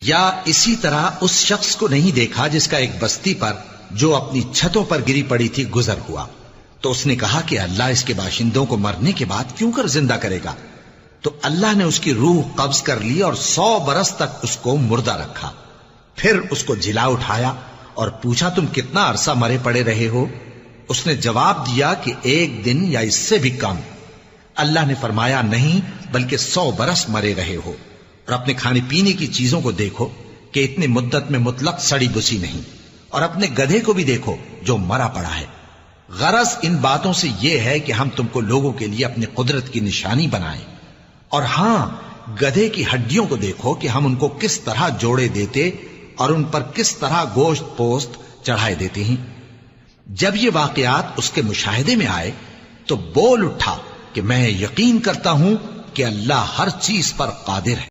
یا اسی طرح اس شخص کو نہیں دیکھا جس کا ایک بستی پر جو اپنی چھتوں پر گری پڑی تھی گزر ہوا، تو اس نے کہا کہ اللہ اس کے باشندوں کو مرنے کے بعد کیوں کر زندہ کرے گا؟ تو اللہ نے اس کی روح قبض کر لی اور 100 برس تک اس کو مردہ رکھا. پھر اس کو جلا اٹھایا اور پوچھا تم کتنا عرصہ مرے پڑے رہے ہو؟ اس نے جواب دیا کہ 1 دن یا اس سے بھی کم. اللہ نے فرمایا نہیں بلکہ 100 برس مرے رہے ہو. اور اپنے کھانے پینے کی چیزوں کو دیکھو کہ اتنی مدت میں مطلق سڑی بسی نہیں، اور اپنے گدھے کو بھی دیکھو جو مرا پڑا ہے. غرض ان باتوں سے یہ ہے کہ ہم تم کو لوگوں کے لیے اپنی قدرت کی نشانی بنائیں. اور ہاں، گدھے کی ہڈیوں کو دیکھو کہ ہم ان کو کس طرح جوڑے دیتے اور ان پر کس طرح گوشت پوست چڑھائے دیتے ہیں. جب یہ واقعات اس کے مشاہدے میں آئے تو بول اٹھا کہ میں یقین کرتا ہوں کہ اللہ ہر چیز پر قادر ہے.